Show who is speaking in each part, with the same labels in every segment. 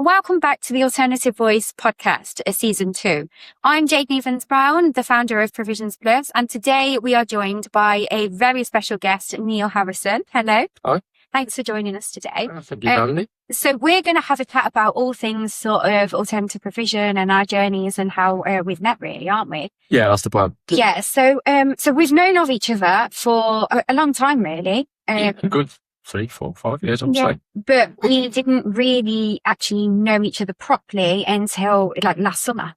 Speaker 1: welcome back to the Alternative Voice podcast, season 2. I'm Jade Nevens-Brown, the founder of Provisions Plus, and today we are joined by a very special guest, Neil Harrison. Hello.
Speaker 2: Hi.
Speaker 1: Thanks for joining us today.
Speaker 2: Thank you for having me.
Speaker 1: So we're going to have a chat about all things sort of alternative provision and our journeys and how we've met, really, aren't we?
Speaker 2: Yeah, that's the plan.
Speaker 1: Yeah. So we've known of each other for a long time, really.
Speaker 2: Good 3, 4, 5 years, I'm saying.
Speaker 1: But we didn't really actually know each other properly until like last summer.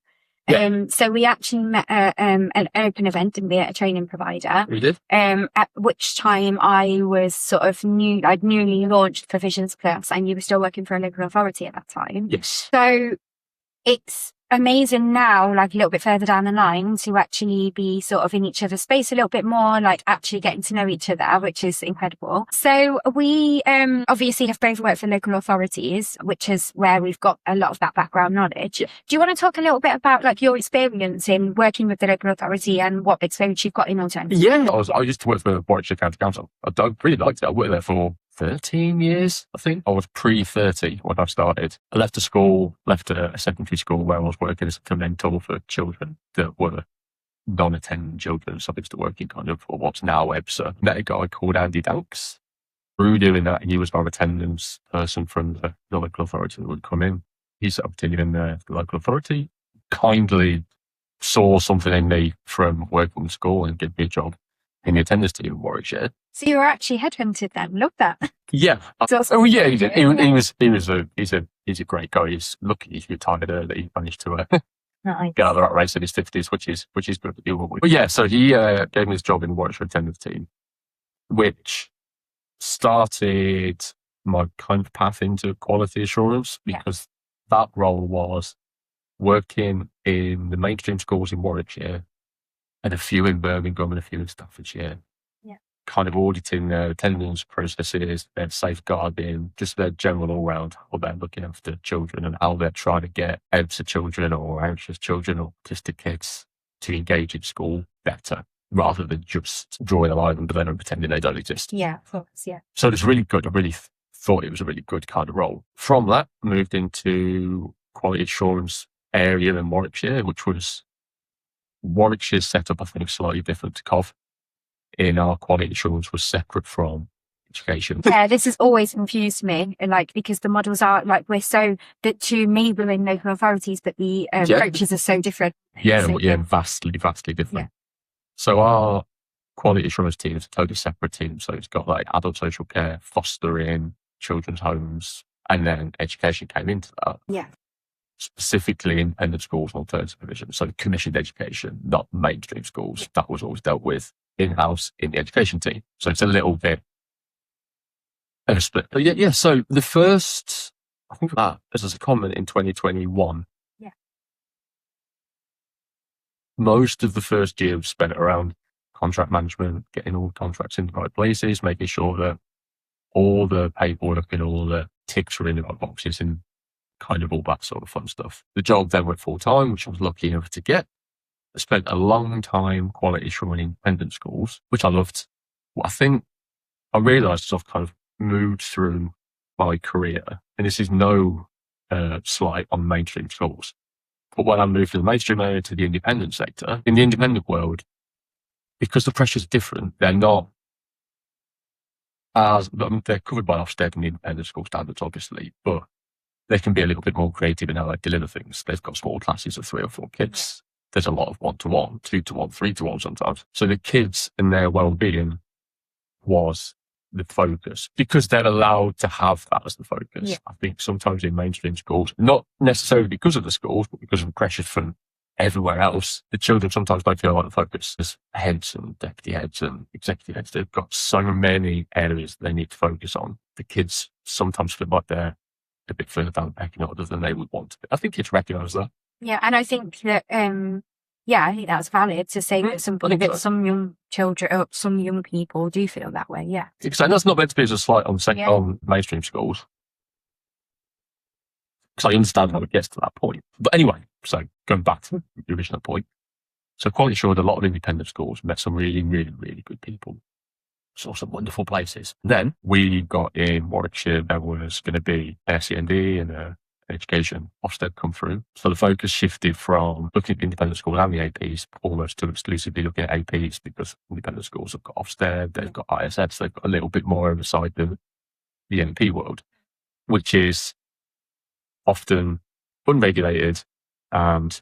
Speaker 2: Yeah.
Speaker 1: So we actually met at an open event, didn't we, at a training provider.
Speaker 2: We did.
Speaker 1: At which time I was sort of I'd newly launched Provisions Plus, and you were still working for a local authority at that time.
Speaker 2: Yes.
Speaker 1: So it's amazing now, like a little bit further down the line, to actually be sort of in each other's space a little bit more, like actually getting to know each other, which is incredible. So we obviously have both worked for local authorities, which is where we've got a lot of that background knowledge.
Speaker 2: Yeah.
Speaker 1: Do you want to talk a little bit about like your experience in working with the local authority and what experience you've got in alternatives?
Speaker 2: Yeah, I used to work for Warwickshire County Council. I really liked it. I worked there for 13 years, I think. I was pre-30 when I started. I left a secondary school where I was working as a mentor for children that were non-attending children, subject to working kind of for what's now EBSA. Met a guy called Andy Danks. Through doing that, he was our attendance person from the local authority that would come in. He set up a team in the local authority, kindly saw something in me from working in school and gave me a job in the attendance team in Warwickshire.
Speaker 1: So you were actually headhunted then. Love that.
Speaker 2: Yeah.
Speaker 1: Oh
Speaker 2: yeah, he's a great guy. He's lucky he's retired early. He managed to
Speaker 1: Nice.
Speaker 2: get out of the rat race in his 50s, which is good to deal with. But yeah, so he gave me this job in the Warwickshire attendance team, which started my kind of path into quality assurance, because that role was working in the mainstream schools in Warwickshire and a few in Birmingham and a few in Staffordshire. Yeah. Kind of auditing their attendance processes, their safeguarding, just their general all round, how they're looking after children and how they're trying to get EBSA children or anxious children or autistic kids to engage in school better, rather than just drawing a line under them and pretending they don't exist.
Speaker 1: Yeah, of course, yeah.
Speaker 2: So it was really good. I really thought it was a really good kind of role. From that, moved into quality assurance area in Warwickshire, which was Warwickshire's setup, I think, slightly different to COV. In our quality assurance was separate from education.
Speaker 1: Yeah, this has always confused me, like, because the models are like, we're so that to me we're in local authorities, but the approaches are so different.
Speaker 2: Yeah,
Speaker 1: so,
Speaker 2: vastly different.
Speaker 1: Yeah.
Speaker 2: So our quality assurance team is a totally separate team. So it's got like adult social care, fostering, children's homes, and then education came into that.
Speaker 1: Yeah.
Speaker 2: Specifically independent schools and alternative provision. So commissioned education, not mainstream schools. That was always dealt with in-house in the education team. So it's a little bit of a split. But yeah. So the first, I think that as a comment in 2021.
Speaker 1: Yeah.
Speaker 2: Most of the first year was spent around contract management, getting all the contracts in the right places, making sure that all the paperwork and all the ticks were in the right boxes and kind of all that sort of fun stuff. The job then went full time, which I was lucky enough to get. I spent a long time quality assuring independent schools, which I loved. What I think I realised as I've kind of moved through my career, and this is no slight on mainstream schools, but when I moved from the mainstream area to the independent sector, in the independent world, because the pressures are different, they're not they're covered by Ofsted and the independent school standards, obviously, but they can be a little bit more creative in how they deliver things. They've got small classes of 3 or 4 kids. There's a lot of 1-to-1, 2-to-1, 3-to-1 sometimes. So the kids and their well-being was the focus, because they're allowed to have that as the focus. Yeah. I think sometimes in mainstream schools, not necessarily because of the schools, but because of the pressures from everywhere else, the children sometimes don't feel like the focus. As heads and deputy heads and executive heads, they've got so many areas they need to focus on. The kids sometimes feel like they're a bit further down the pecking order than they would want to be. I think kids recognise that. Yeah,
Speaker 1: and I think that I think that's valid to say that some young children or some young people do feel that way. Yeah,
Speaker 2: because that's not meant to be as a slight on mainstream schools. Because I understand how it gets to that point. But anyway, so going back to the original point, so quality assured a lot of independent schools, met some really, really, really good people. Saw some wonderful places. Then we got in Warwickshire, there was going to be SEND and education, Ofsted come through. So the focus shifted from looking at independent schools and the APs almost to exclusively looking at APs, because independent schools have got Ofsted, they've got ISS, they've got a little bit more oversight than the NP world, which is often unregulated and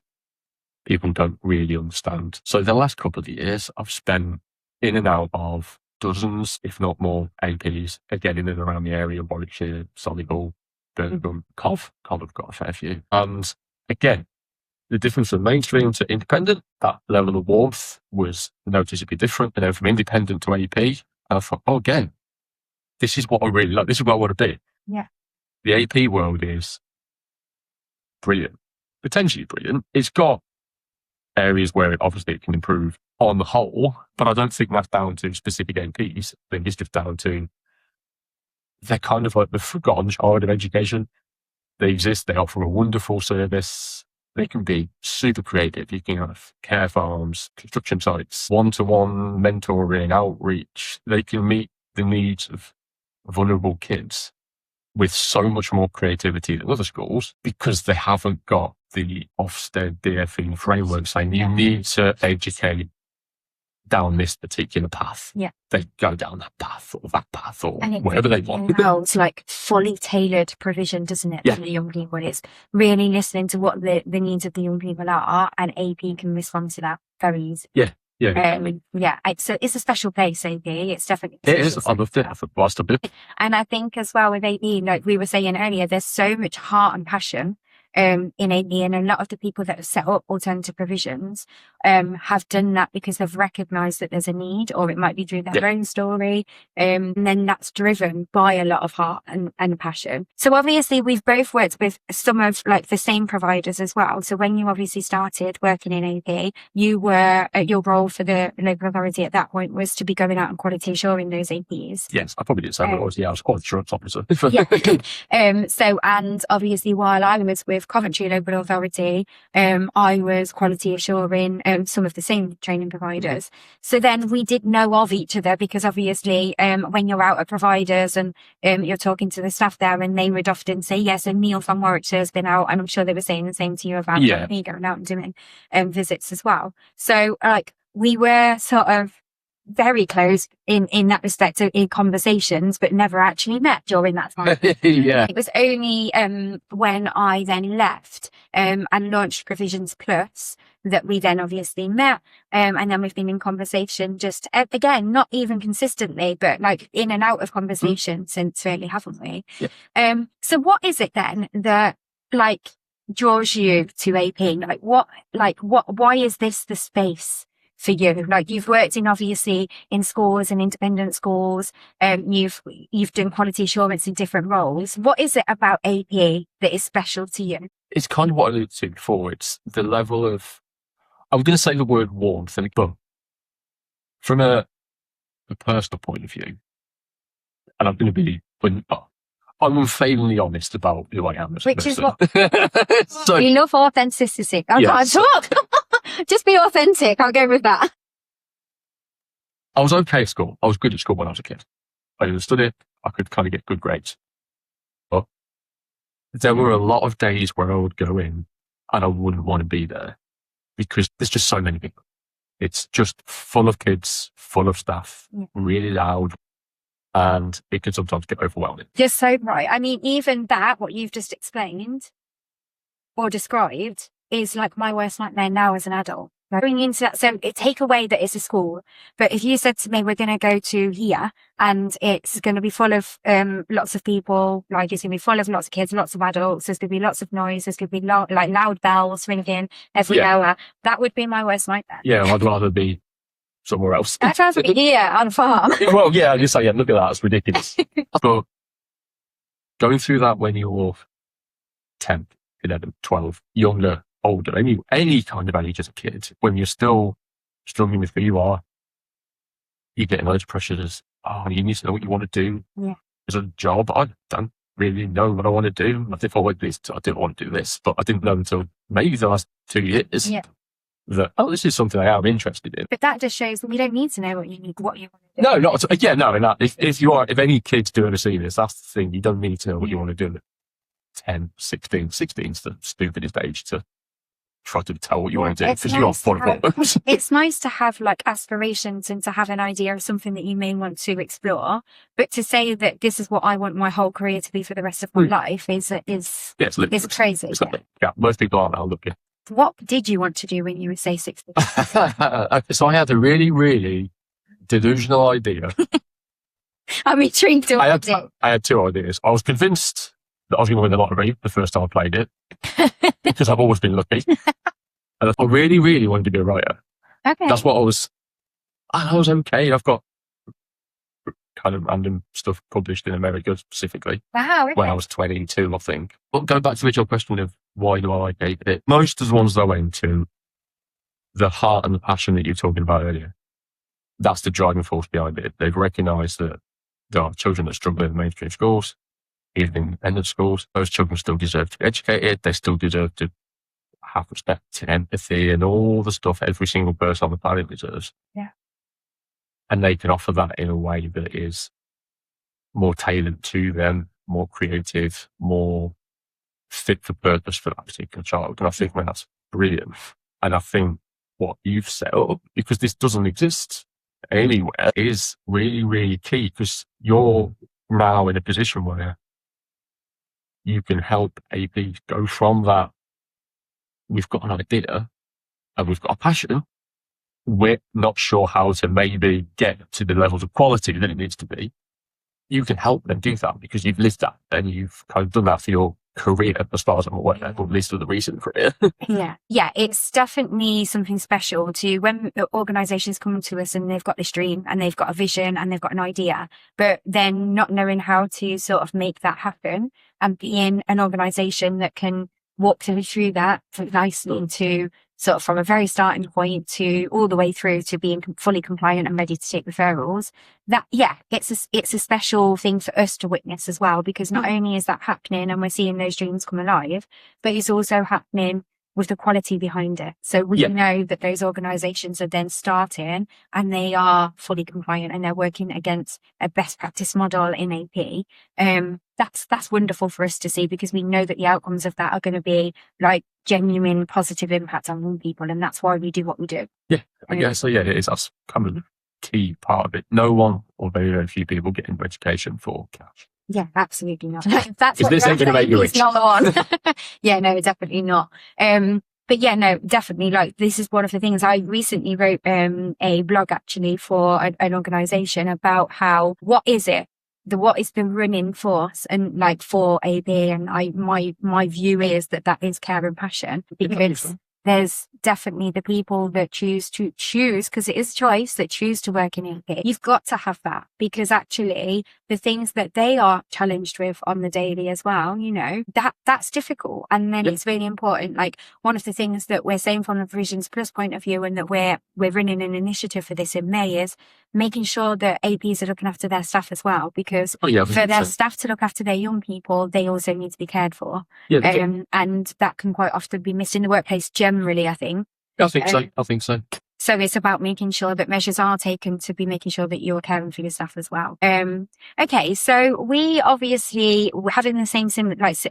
Speaker 2: people don't really understand. So the last couple of years, I've spent in and out of dozens, if not more, APs, again, in and around the area, Warwickshire, Solihull, Birmingham, Cov have got a fair few. And again, the difference from mainstream to independent, that level of warmth was noticeably different. And then from independent to AP, I thought, oh, again, this is what I really like. This is what I want to be.
Speaker 1: Yeah.
Speaker 2: The AP world is brilliant, potentially brilliant. It's got areas where obviously it can improve on the whole, but I don't think that's down to specific APs. I think it's just down to they're kind of like the forgotten child of education. They exist, they offer a wonderful service, they can be super creative. You can have care farms, construction sites, one-to-one mentoring, outreach. They can meet the needs of vulnerable kids with so much more creativity than other schools, because they haven't got the Ofsted DFE framework saying you need to educate down this particular path.
Speaker 1: Yeah.
Speaker 2: They go down that path or that path or
Speaker 1: and
Speaker 2: wherever they want.
Speaker 1: It's like fully tailored provision, doesn't it, for the young people? It's really listening to what the needs of the young people are, and AP can respond to that very easily.
Speaker 2: Yeah.
Speaker 1: It's a special place, AP. It's definitely.
Speaker 2: It is. I loved it. I thought, whilst a bit.
Speaker 1: And I think as well with AP, like we were saying earlier, there's so much heart and passion in AP, and a lot of the people that have set up alternative provisions have done that because they've recognised that there's a need, or it might be through their own story, and then that's driven by a lot of heart and passion. So obviously we've both worked with some of like the same providers as well. So when you obviously started working in AP, you were your role for the local authority at that point was to be going out and quality assuring those APs.
Speaker 2: Yes, I probably did say I was quality assurance officer.
Speaker 1: So, and obviously while I was with Coventry Local Authority, I was quality assuring some of the same training providers. So then we did know of each other, because obviously when you're out at providers and you're talking to the staff there, and they would often say, yes, and Neil from Warwickshire has been out, and I'm sure they were saying the same to you about me going out and doing visits as well. So like we were sort of very close in that respect in conversations, but never actually met during that time. It was only when I then left and launched Provisions Plus that we then obviously met, and then we've been in conversation just again, not even consistently, but like in and out of conversation since, really, haven't we? So what is it then that like draws you to AP? Why is this the space for you? Like you've worked in obviously in schools and independent schools, you've done quality assurance in different roles. What is it about AP that is special to you?
Speaker 2: It's kind of what I alluded to before. It's the level of, I was going to say the word warmth, but from a personal point of view, and I'm going to be, I'm unfailingly honest about who I am as a person.
Speaker 1: Which is what we love authenticity. I can't talk. Just be authentic. I'll go with that.
Speaker 2: I was okay at school. I was good at school when I was a kid. I understood it. I could kind of get good grades. But there were a lot of days where I would go in and I wouldn't want to be there because there's just so many people. It's just full of kids, full of staff, really loud. And it can sometimes get overwhelming.
Speaker 1: You're so right. I mean, even that, what you've just explained or described, is like my worst nightmare now as an adult. Going into that, so take away that it's a school, but if you said to me, we're going to go to here and it's going to be full of lots of people, like it's going to be full of lots of kids, lots of adults, there's going to be lots of noise, there's going to be like loud bells ringing every hour, that would be my worst nightmare.
Speaker 2: Yeah, I'd rather be somewhere else.
Speaker 1: I'd rather be here on a farm.
Speaker 2: Well, yeah, I just say, look at that, it's ridiculous. But going through that when you're 10, 11, 12, younger, older, any kind of age as a kid, when you're still struggling with who you are, you're getting loads of pressures. Oh, you need to know what you want to do.
Speaker 1: Yeah.
Speaker 2: As a job, I don't really know what I want to do. I think I didn't want to do this, but I didn't know until maybe the last 2 years that, this is something I am interested in.
Speaker 1: But that just shows that you don't need to know what you want to do.
Speaker 2: No, not at all. Yeah, no, if any kids do ever see this, that's the thing. You don't need to know what you want to do. 10, 16. 16's the stupidest age to try to tell what you want to do
Speaker 1: It's
Speaker 2: because you're
Speaker 1: nice
Speaker 2: full
Speaker 1: to
Speaker 2: of problems.
Speaker 1: it's nice to have like aspirations and to have an idea of something that you may want to explore. But to say that this is what I want my whole career to be for the rest of my life is
Speaker 2: Yeah, it's
Speaker 1: is
Speaker 2: limitless.
Speaker 1: crazy.
Speaker 2: Exactly. Yeah, most people aren't that lucky.
Speaker 1: What did you want to do when you were, say, 16?
Speaker 2: So I had a really, really delusional idea.
Speaker 1: I'm intrigued.
Speaker 2: I had two ideas. I was convinced that I was going to win the lottery the first time I played it because I've always been lucky. And I really, really wanted to be a writer.
Speaker 1: Okay.
Speaker 2: That's what I was. I was okay. I've got kind of random stuff published in America specifically
Speaker 1: Wow. Okay.
Speaker 2: when I was 22, I think. But going back to the original question of why do I like it, most of the ones that I went to, the heart and the passion that you were talking about earlier, that's the driving force behind it. They've recognised that there are children that struggle in mainstream schools, even in independent schools. Those children still deserve to be educated. They still deserve to have respect and empathy and all the stuff every single person on the planet deserves.
Speaker 1: Yeah.
Speaker 2: And they can offer that in a way that is more tailored to them, more creative, more fit for purpose for that particular child. And I think that's brilliant. And I think what you've set up, because this doesn't exist anywhere, is really, really key, because you're now in a position where you can help AP go from that. We've got an idea and we've got a passion. We're not sure how to maybe get to the levels of quality that it needs to be. You can help them do that because you've lived that and you've kind of done that for your career, as far as I'm aware, or at least for the recent career.
Speaker 1: Yeah, it's definitely something special to when organisations come to us and they've got this dream and they've got a vision and they've got an idea, but then not knowing how to sort of make that happen, and being an organisation that can walk them through that nicely to sort of from a very starting point to all the way through to being fully compliant and ready to take referrals. That, yeah, it's a special thing for us to witness as well, because not only is that happening and we're seeing those dreams come alive, but it's also happening with the quality behind it. So we know that those organisations are then starting and they are fully compliant and they're working against a best practice model in AP. That's wonderful for us to see, because we know that the outcomes of that are going to be like genuine positive impact on young people, and that's why we do what we do.
Speaker 2: Yeah, so it is. That's kind of the key part of it. No one, or very, very few people, get into education for cash.
Speaker 1: Yeah, absolutely not. That's
Speaker 2: what this ain't going to make you rich.
Speaker 1: Not the one. Yeah, no, definitely not. But yeah, no, definitely. Like, this is one of the things I recently wrote a blog actually for an organisation about how what is the running force and like for AB, and my view is that is care and passion, because there's definitely the people that choose, because it is choice, that choose to work in AP. You've got to have that, because actually the things that they are challenged with on the daily as well, you know, that's difficult. And then it's really important. Like, one of the things that we're saying from the Provisions Plus point of view, and that we're running an initiative for this in May, is making sure that APs are looking after their staff as well, because for their staff to look after their young people, they also need to be cared for. And that can quite often be missed in the workplace generally, I think.
Speaker 2: I think so.
Speaker 1: So it's about making sure that measures are taken to be making sure that you're caring for your staff as well. Okay, so we obviously were having the same,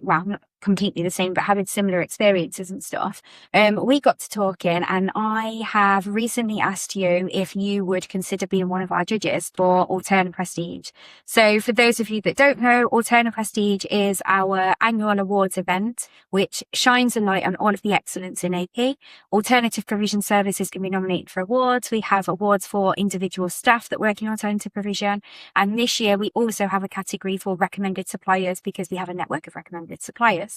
Speaker 1: well, not completely the same, but having similar experiences and stuff. We got to talking, and I have recently asked you if you would consider being one of our judges for Alterna Prestige. So for those of you that don't know, Alterna Prestige is our annual awards event, which shines a light on all of the excellence in AP. Alternative provision services can be nominated for awards. We have awards for individual staff that work in alternative provision, and this year we also have a category for recommended suppliers, because we have a network of recommended suppliers.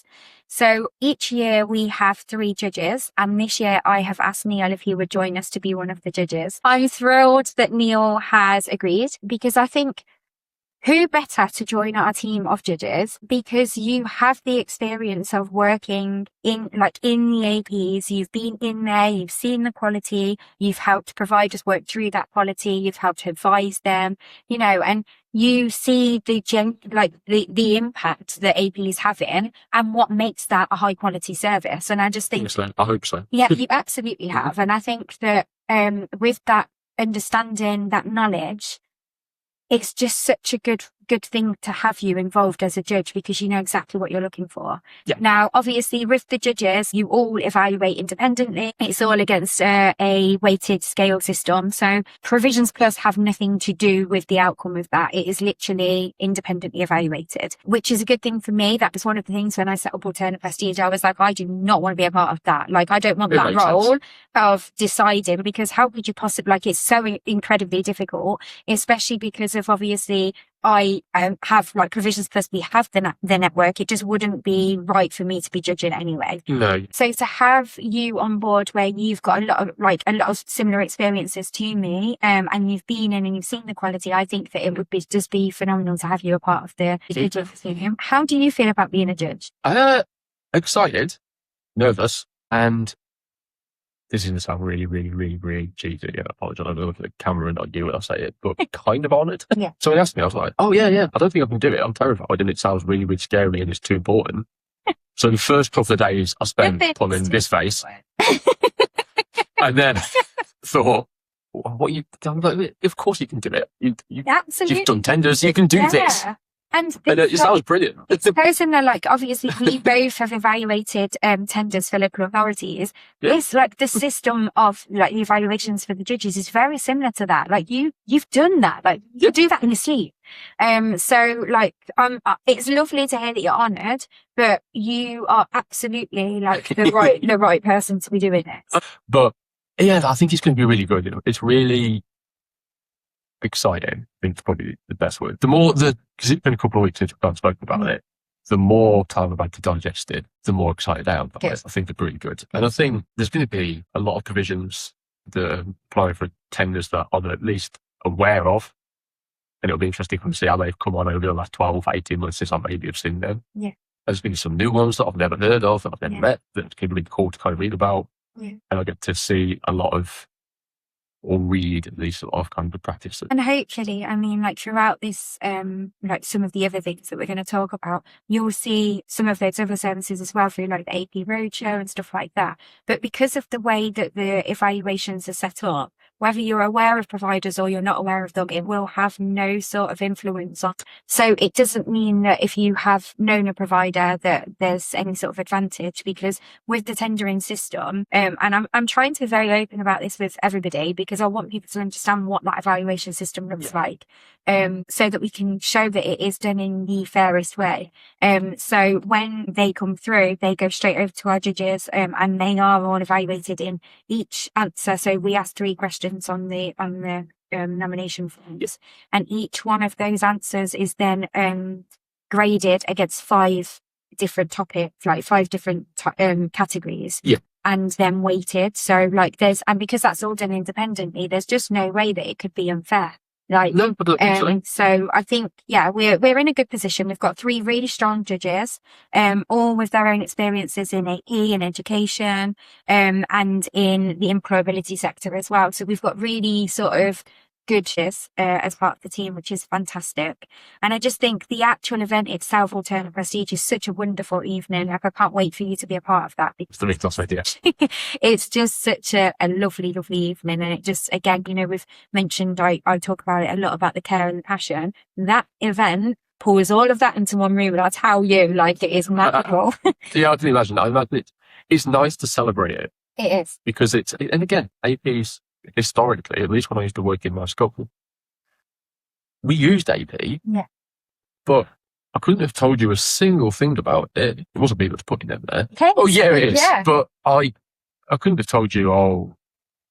Speaker 1: So each year we have 3 judges, and this year I have asked Neil if he would join us to be one of the judges. I'm thrilled that Neil has agreed, because I think who better to join our team of judges, because you have the experience of working in the APs. You've been in there, you've seen the quality, you've helped providers work through that quality, you've helped advise them, you know, and you see the impact that AP is having and what makes that a high quality service. And I just think,
Speaker 2: I hope so.
Speaker 1: Yeah, you absolutely have. And I think that with that understanding, that knowledge, it's just such a good good thing to have you involved as a judge because you know exactly what you're looking for.
Speaker 2: Yeah.
Speaker 1: Now, obviously, with the judges, you all evaluate independently. It's all against a weighted scale system. So Provisions Plus have nothing to do with the outcome of that. It is literally independently evaluated, which is a good thing for me. That was one of the things when I set up Alternate Prestige. I was like, I do not want to be a part of that. Like, I don't want that role of deciding, because how could you possibly, like, it's so incredibly difficult, especially because of obviously I have like Provisions Plus, we have the network. It just wouldn't be right for me to be judging anyway.
Speaker 2: No.
Speaker 1: So to have you on board where you've got a lot of similar experiences to me, and you've been in and you've seen the quality, I think that it would just be phenomenal to have you a part of the judging team. How do you feel about being a judge?
Speaker 2: Excited, nervous, and this is going to sound really, really, really, really cheesy. I apologize. I'm going to look at the camera and not you when I say it, but kind of honoured.
Speaker 1: Yeah.
Speaker 2: So he asked me, I was like, oh, yeah. I don't think I can do it. I'm terrified. And it sounds really, really scary and it's too important. So the first couple of days I spent pulling this face. And then thought, I'm like, of course you can do it.
Speaker 1: Absolutely.
Speaker 2: You've done tenders. You can do this.
Speaker 1: And
Speaker 2: it sounds brilliant.
Speaker 1: The person that, like, obviously we both have evaluated tenders for local authorities.
Speaker 2: Yeah.
Speaker 1: It's like the system of like the evaluations for the judges is very similar to that. Like you've done that. Like you do that in your sleep. So like it's lovely to hear that you're honoured, but you are absolutely like the right person to be doing it.
Speaker 2: But yeah, I think it's going to be really good. It's really exciting. I think it's probably the best word. The more because it's been a couple of weeks since we've spoken about it, the more time I've had to digest it, the more excited I am about it. I think they're pretty good. And I think there's going to be a lot of provisions that are applying for tenders that I'm at least aware of. And it'll be interesting to see how they've come on over the last 12, 18 months since I maybe have seen them.
Speaker 1: Yeah.
Speaker 2: There's been some new ones that I've never heard of, that I've never met, that's going to be cool to kind of read about. Yeah. And I get to see a lot of, or read these sort of kind of practices.
Speaker 1: And hopefully, I mean, like throughout this, like some of the other things that we're going to talk about, you'll see some of those other services as well through like the AP Roadshow and stuff like that. But because of the way that the evaluations are set up, whether you're aware of providers or you're not aware of them, it will have no sort of influence on. So it doesn't mean that if you have known a provider that there's any sort of advantage, because with the tendering system, and I'm trying to be very open about this with everybody because I want people to understand what that evaluation system looks like, so that we can show that it is done in the fairest way. So when they come through, they go straight over to our judges, and they are all evaluated in each answer. So we ask 3 questions on the nomination forms, and each one of those answers is then graded against 5 different topics, like 5 different categories, and then weighted. So like and because that's all done independently, there's just no way that it could be unfair. Like,
Speaker 2: no,
Speaker 1: so I think, we're in a good position. We've got 3 really strong judges, all with their own experiences in AP and education, and in the employability sector as well. So we've got really sort of good judges, as part of the team, which is fantastic. And I just think the actual event itself, Alternate Prestige, is such a wonderful evening. Like, I can't wait for you to be a part of that.
Speaker 2: It's the ridiculous idea.
Speaker 1: It's just such a lovely, lovely evening. And it just, again, we've mentioned, I talk about it a lot, about the care and the passion. That event pulls all of that into one room, and I'll tell you, like, it is magical.
Speaker 2: Yeah, I can imagine. I imagine it's nice to celebrate it.
Speaker 1: It is.
Speaker 2: Because and again, AP's, historically, at least when I used to work in my school, we used AP.
Speaker 1: Yeah.
Speaker 2: But I couldn't have told you a single thing about it. It wasn't me that's putting them there.
Speaker 1: Okay.
Speaker 2: Oh, yeah, it is. Yeah. But I couldn't have told you, oh,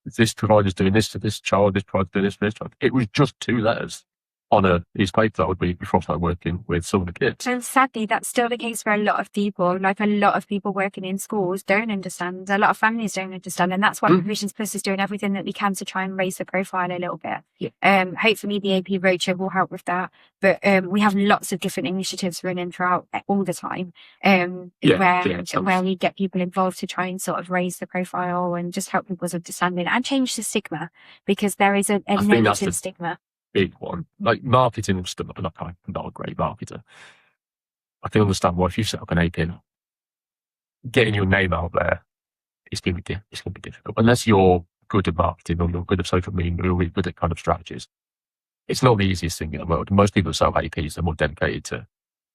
Speaker 2: this provider's doing this for this child, this provider's doing this for this child. It was just 2 letters on a piece of paper that would be before I started working with some of the kids.
Speaker 1: And sadly, that's still the case for a lot of people. Like, a lot of people working in schools don't understand. A lot of families don't understand. And that's why Provisions Plus is doing everything that we can to try and raise the profile a little bit. Yeah. Hopefully the AP Roadshow will help with that. But we have lots of different initiatives running throughout all the time, where we get people involved to try and sort of raise the profile and just help people's understanding and change the stigma, because there is a negative stigma.
Speaker 2: Big one. Like, marketing and stuff. I'm not a great marketer. I can understand why, if you set up an AP, getting your name out there, it's going to be difficult. Unless you're good at marketing or you're good at social media or you're good at kind of strategies. it's not the easiest thing in the world. Most people that sell APs are more dedicated to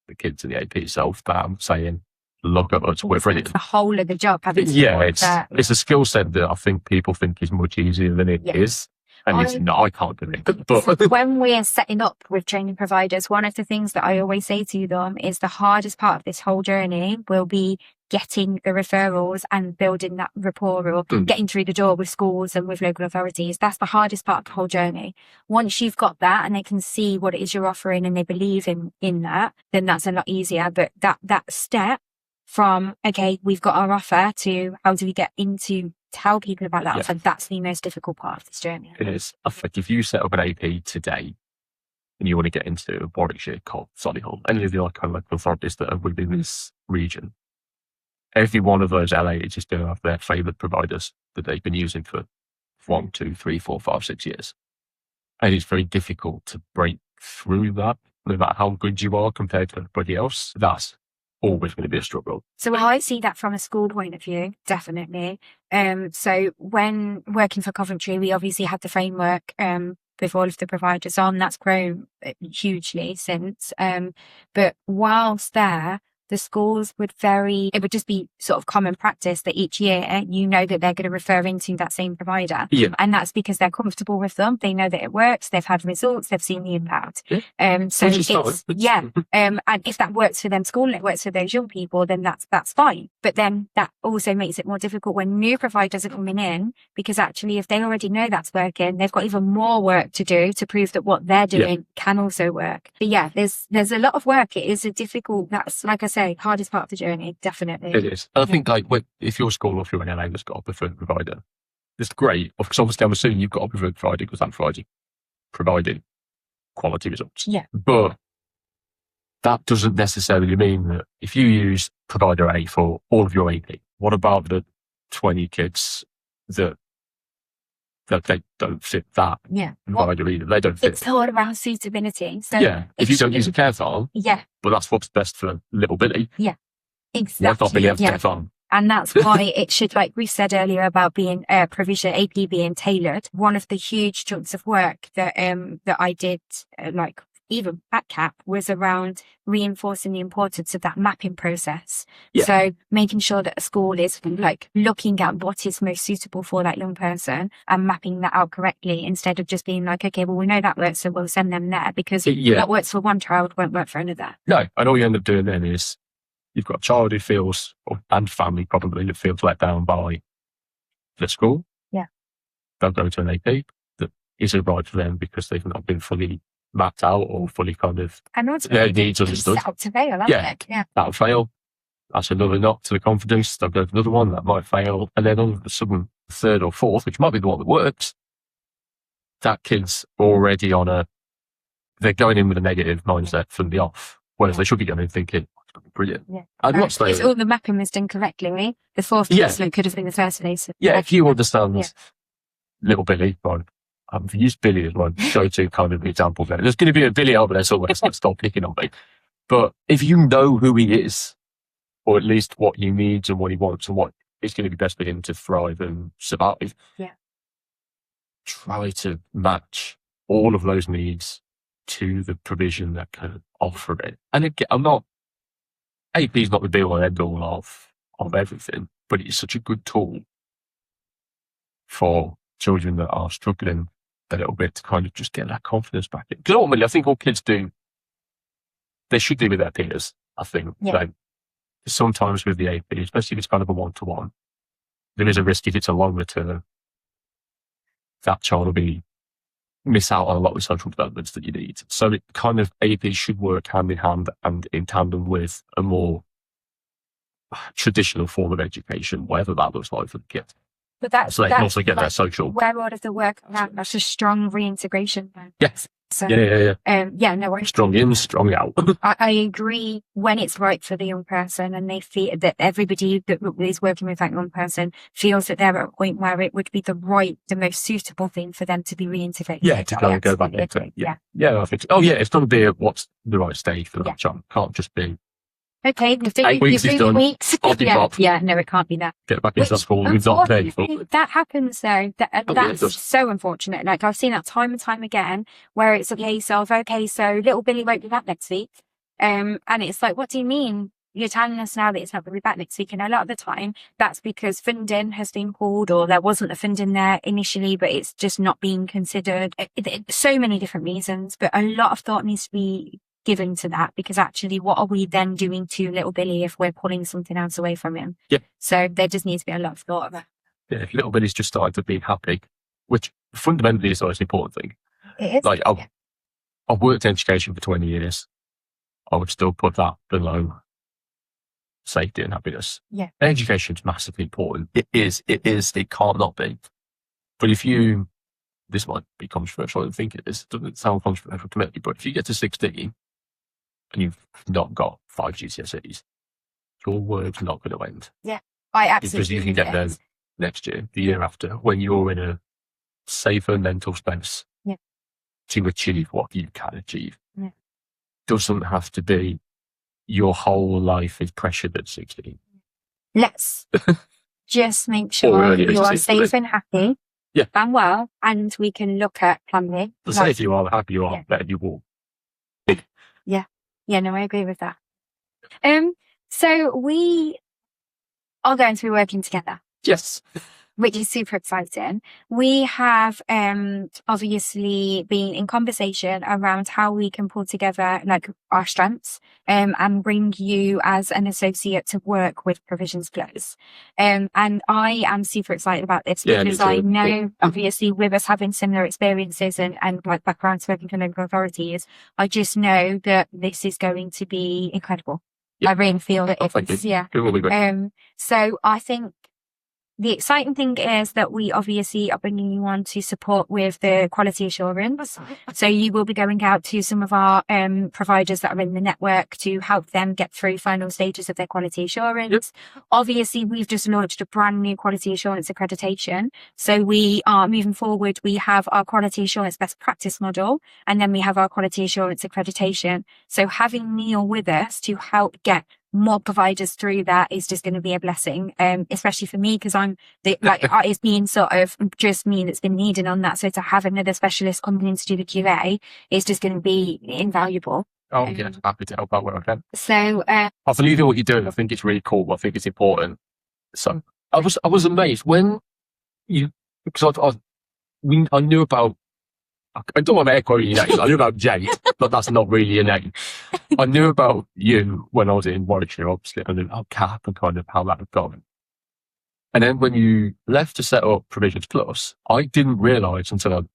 Speaker 2: the kids and the AP itself. But I'm saying, look at us, we're ready.
Speaker 1: It's the whole of the job.
Speaker 2: Yeah, it's a skill set that I think people think is much easier than it is. And it's not, I can't do it. But
Speaker 1: when we're setting up with training providers, one of the things that I always say to them is the hardest part of this whole journey will be getting the referrals and building that rapport, or getting through the door with schools and with local authorities. That's the hardest part of the whole journey. Once you've got that and they can see what it is you're offering and they believe in that, then that's a lot easier. But that step from, okay, we've got our offer, to how do we get into tell people about that offer, that's the most difficult part of this journey.
Speaker 2: It is. I think if you set up an AP today and you want to get into Warwickshire, Cobb, Solihull, any of the kind of local authorities that are within this region, every one of those LAs is going to have their favourite providers that they've been using for 1, 2, 3, 4, 5, 6 years. And it's very difficult to break through that, no matter how good you are compared to everybody else. That's always going to be a struggle.
Speaker 1: So I see that from a school point of view, definitely. So when working for Coventry, we obviously had the framework with all of the providers on. That's grown hugely since. But whilst there, the schools it would just be sort of common practice that each year, you know that they're going to refer into that same provider.
Speaker 2: Yeah.
Speaker 1: And that's because they're comfortable with them. They know that it works. They've had results. They've seen the impact. So and if that works for them school and it works for those young people, then that's fine. But then that also makes it more difficult when new providers are coming in, because actually if they already know that's working, they've got even more work to do to prove that what they're doing can also work. But yeah, there's a lot of work. It is a difficult, that's, like I say, hardest part of the journey, definitely.
Speaker 2: It is. I think if your school or if you're an LA that's got a preferred provider, it's great. Because obviously I'm assuming you've got a preferred provider because that provider providing quality results.
Speaker 1: Yeah.
Speaker 2: But that doesn't necessarily mean that if you use provider A for all of your AP, what about the 20 kids that they don't fit that provider either? They don't fit.
Speaker 1: It's all around suitability. So
Speaker 2: if you don't use a care farm, but that's what's best for little Billy.
Speaker 1: Yeah, exactly.
Speaker 2: Why not Billy have a care farm?
Speaker 1: And that's why it should, like we said earlier about being provision AP being tailored. One of the huge chunks of work that I did, even at CAP, was around reinforcing the importance of that mapping process. So making sure that a school is looking at what is most suitable for that young person and mapping that out correctly, instead of just being like, okay, well, we know that works, so we'll send them there, because what works for one child won't work for another.
Speaker 2: No, and all you end up doing then is you've got a child who feels, and family probably, that feels let down by the school.
Speaker 1: Yeah.
Speaker 2: They'll go to an AP that isn't right for them because they've not been fully mapped out or fully kind of their needs understood.
Speaker 1: Set up to fail,
Speaker 2: yeah, that'll fail. That's another knock to the confidence. They'll go to another one that might fail, and then all of a sudden, third or fourth, which might be the one that works, that kid's already they're going in with a negative mindset from the off, whereas they should be going in thinking, it's going to be brilliant.
Speaker 1: Yeah.
Speaker 2: I'm not saying
Speaker 1: if all the mapping was done correctly, right? The fourth placement could have been the first placement.
Speaker 2: Yeah, if you understand little Billy, I've used Billy as my go-to kind of example there. There's going to be a Billy over there somewhere, so stop picking on me. But if you know who he is, or at least what he needs and what he wants and what is going to be best for him to thrive and survive, try to match all of those needs to the provision that can offer it. And again, AP is not the be-all and end-all of everything, but it's such a good tool for children that are struggling a little bit to kind of just get that confidence back in. Because ultimately, I think all kids they should do with their peers, I think. Like, sometimes with the AP, especially if it's kind of a one-to-one, there is a risk if it's a longer term, that child will miss out on a lot of the social developments that you need. So it kind of, AP should work hand in hand and in tandem with a more traditional form of education, whatever that looks like for the kids.
Speaker 1: But
Speaker 2: so they can also get their social.
Speaker 1: Where all of the work around, that's a strong reintegration.
Speaker 2: Yes.
Speaker 1: So, no worries.
Speaker 2: Strong in, strong out.
Speaker 1: I agree when it's right for the young person and they feel that everybody that is working with that young person feels that they're at a point where it would be the most suitable thing for them to be reintegrated.
Speaker 2: Yeah, to kind of go back into it. Yeah, I think so. It's got to be what's the right stage for that child. Can't just be
Speaker 1: Okay, you've done
Speaker 2: 8 weeks
Speaker 1: your
Speaker 2: is
Speaker 1: 3
Speaker 2: done.
Speaker 1: weeks.
Speaker 2: Body
Speaker 1: Yeah,
Speaker 2: pop.
Speaker 1: yeah, no, it can't be that.
Speaker 2: Get back into school. We've not paid for.
Speaker 1: Unfortunately, that happens though.
Speaker 2: yeah, it
Speaker 1: That's
Speaker 2: does.
Speaker 1: so unfortunate. Like I've seen that time and time again, where it's a case of, okay, so little Billy won't be back next week. And it's like, what do you mean? You're telling us now that it's not going to be back next week. And a lot of the time, that's because funding has been pulled, or there wasn't the funding there initially, but it's just not being considered. So many different reasons, but a lot of thought needs to be given to that, because actually, what are we then doing to little Billy if we're pulling something else away from him?
Speaker 2: Yeah.
Speaker 1: So there just needs to be a lot of thought of that.
Speaker 2: Yeah, if little Billy's just started to be happy, which fundamentally is the most important thing.
Speaker 1: It is.
Speaker 2: Like I've worked in education for 20 years. I would still put that below safety and happiness.
Speaker 1: Yeah.
Speaker 2: Education is massively important. It is. It can't not be. But this might be controversial. I don't think it is. It doesn't sound controversial to me. But if you get to 16 and you've not got 5 GCSEs, your world's not going to end.
Speaker 1: Yeah, I absolutely.
Speaker 2: Because you can get there next year, the year after, when you're in a safer mental space to achieve what you can achieve.
Speaker 1: Yeah.
Speaker 2: Doesn't have to be your whole life is pressured at 16.
Speaker 1: Let's just make sure you are safe and happy and well, and we can look at plan B.
Speaker 2: The safer you are, the happier you are, the better you will.
Speaker 1: Yeah, no, I agree with that. So we are going to be working together.
Speaker 2: Yes.
Speaker 1: Which is super exciting. We have obviously been in conversation around how we can pull together like our strengths and bring you as an associate to work with Provisions Plus. And I am super excited about this because I know obviously with us having similar experiences and like backgrounds working for local authorities, I just know that this is going to be incredible. I really feel that it's
Speaker 2: It will be great.
Speaker 1: So I think the exciting thing is that we obviously are bringing you on to support with the quality assurance. So you will be going out to some of our providers that are in the network to help them get through final stages of their quality assurance. Yep. Obviously, we've just launched a brand new quality assurance accreditation. So we are moving forward. We have our quality assurance best practice model, and then we have our quality assurance accreditation. So having Neil with us to help get more providers through that is just going to be a blessing, especially for me, because it's been sort of just me that's been needing on that. So to have another specialist coming in to do the QA is just going to be invaluable.
Speaker 2: Oh, yeah, happy to help out where I can.
Speaker 1: So,
Speaker 2: I believe in what you're doing. I think it's really cool. I think it's important. So I was amazed when because I knew about, I don't want to air quote your name. I knew about Jade, but that's not really a name. I knew about you when I was in Warwickshire, obviously. I knew about CAP and kind of how that had gone. And then when you left to set up Provisions Plus, I didn't realise until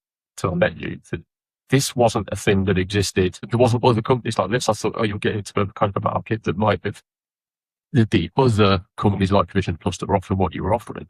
Speaker 2: I met you that this wasn't a thing that existed. There wasn't other companies like this. I thought, oh, you'll get into a kind of a market that might have the other companies like Provisions Plus that were offering what you were offering.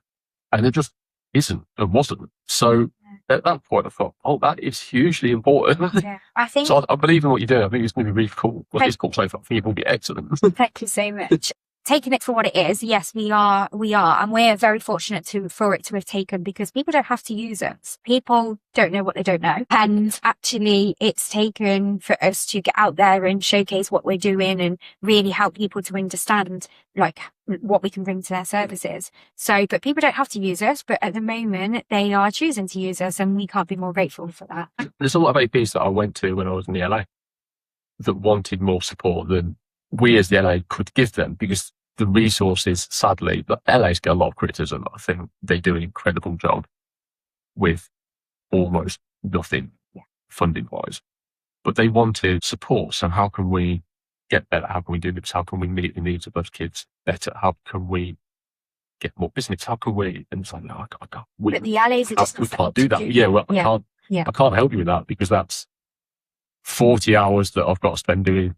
Speaker 2: And there just isn't and wasn't. So at that point, I thought, oh, that is hugely important.
Speaker 1: Yeah, I think.
Speaker 2: So I believe in what you're doing. I think it's going to be really cool. Well, it's cool so far. I think it will be excellent.
Speaker 1: Thank you so much. Taking it for what it is, yes, we are, and we're very fortunate for it to have taken, because people don't have to use us. People don't know what they don't know, and actually, it's taken for us to get out there and showcase what we're doing and really help people to understand like what we can bring to their services. So, but people don't have to use us, but at the moment, they are choosing to use us, and we can't be more grateful for that.
Speaker 2: There's a lot of APs that I went to when I was in the LA that wanted more support than we as the LA could give them, because the resources, sadly, the LA's get a lot of criticism. I think they do an incredible job with almost nothing funding wise, but they wanted support. So how can we get better? How can we do this? How can we meet the needs of those kids better? How can we get more business? How can we? And it's like, no, I can't.
Speaker 1: But the LA's are just
Speaker 2: we can't do that. I can't help you with that, because that's 40 hours that I've got to spend doing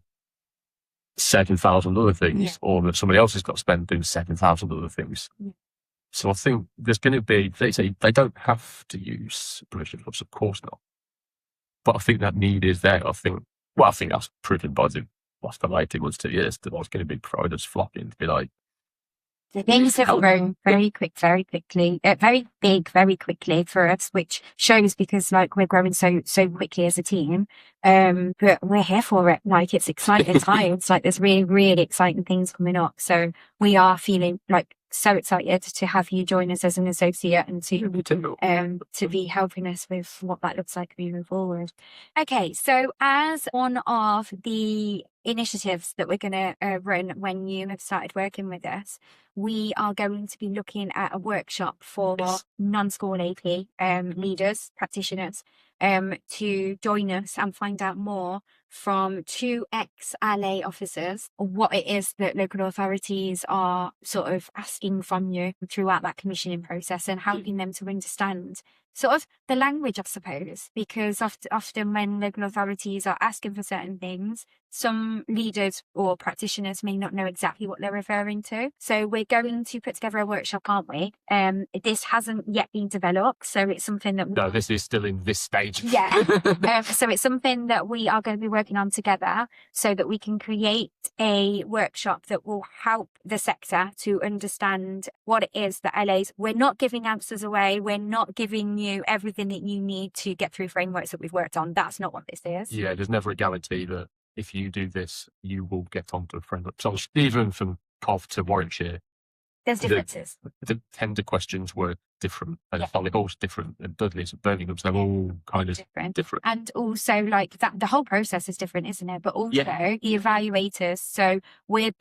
Speaker 2: 7,000 other things, or that somebody else has got to spend doing 7,000 other things. Yeah. So I think there's going to be, they say they don't have to use Provisions Plus, of course not. But I think that need is there. I think that's proven by the last 18 months, 2 years, that there's going to be providers flocking to be like,
Speaker 1: The things have grown very quickly, very big, very quickly for us, which shows because like we're growing so quickly as a team. But we're here for it. Like it's exciting times. Like there's really exciting things coming up. So we are feeling like so excited to have you join us as an associate and to be helping us with what that looks like moving forward. Okay, so as one of the initiatives that we're going to run when you have started working with us, we are going to be looking at a workshop for non-school AP leaders, practitioners, to join us and find out more from 2 ex-LA officers what it is that local authorities are sort of asking from you throughout that commissioning process and helping them to understand sort of the language, I suppose, because often when local authorities are asking for certain things, some leaders or practitioners may not know exactly what they're referring to. So we're going to put together a workshop, aren't we? This hasn't yet been developed, so it's something that...
Speaker 2: No, this is still in this stage.
Speaker 1: Yeah. So it's something that we are going to be working on together so that we can create a workshop that will help the sector to understand what it is that LA's... We're not giving answers away. We're not giving you everything that you need to get through frameworks that we've worked on. That's not what this is.
Speaker 2: Yeah, there's never a guarantee that if you do this, you will get onto a framework. So even from Cov to Warwickshire,
Speaker 1: there's differences.
Speaker 2: The tender questions were different, and Solihull's different, and Dudley's and Birmingham's, they're all kind of different.
Speaker 1: And also, like that, the whole process is different, isn't it? But also the evaluators. So we have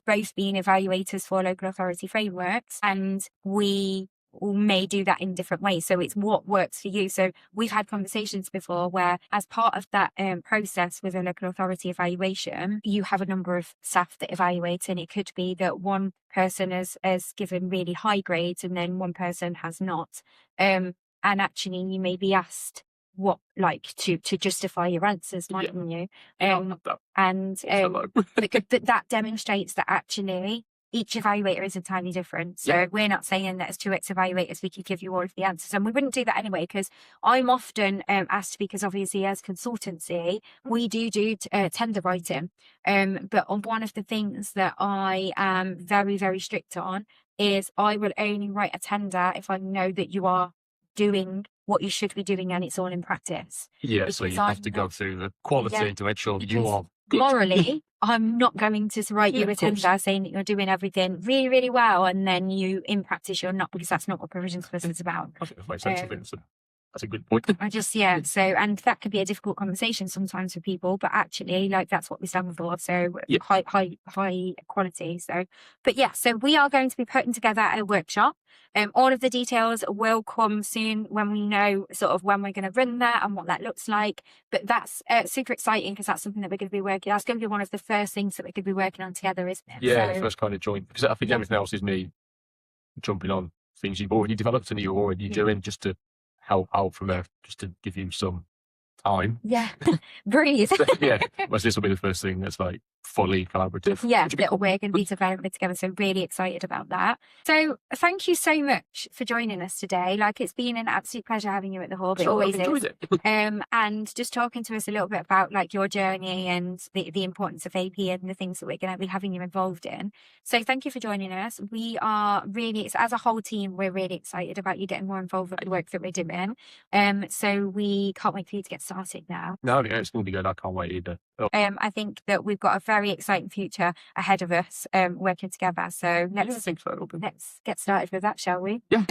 Speaker 1: both been evaluators for local authority frameworks, and we may do that in different ways. So it's what works for you. So we've had conversations before where as part of that process with a local authority evaluation, you have a number of staff that evaluate, and it could be that one person has given really high grades and then one person has not. And actually you may be asked what, like, to justify your answers, mightn't you? But that demonstrates that actually each evaluator is entirely different. So we're not saying that as 2 ex-evaluators we could give you all of the answers. And we wouldn't do that anyway, because I'm often asked, because obviously as consultancy, we do tender writing. But on one of the things that I am very strict on is I will only write a tender if I know that you are doing what you should be doing and it's all in practice.
Speaker 2: Yeah, so you have to go through the quality to make sure you are good.
Speaker 1: Morally, I'm not going to write you a tender saying that you're doing everything really well and then you, in practice, you're not, because that's not what provision specialist is about.
Speaker 2: I think that makes sense. That's a good point.
Speaker 1: So, and that could be a difficult conversation sometimes for people, but actually, like, that's what we stand for. So high quality. So, but so we are going to be putting together a workshop. All of the details will come soon when we know sort of when we're going to run that and what that looks like. But that's super exciting because that's something that we're going to be working. That's going to be one of the first things that we're going to be working on together, isn't it?
Speaker 2: Yeah, the first kind of joint, because I think everything else is me jumping on things you've already developed and you're already doing, just to help out from there, just to give you some time.
Speaker 1: Breathe.
Speaker 2: Whereas this will be the first thing that's like fully collaborative.
Speaker 1: That we're going to be developing together. So really excited about that. So thank you so much for joining us today. Like, it's been an absolute pleasure having you at the Hub. It always is. And just talking to us a little bit about like your journey and the importance of AP and the things that we're going to be having you involved in. So thank you for joining us. We are really, as a whole team, we're really excited about you getting more involved with the work that we're doing. So we can't wait for you to get started now.
Speaker 2: No, it's going to be good. I can't wait either.
Speaker 1: I think that we've got a very exciting future ahead of us working together. So let's get started with that, shall we?
Speaker 2: Yeah.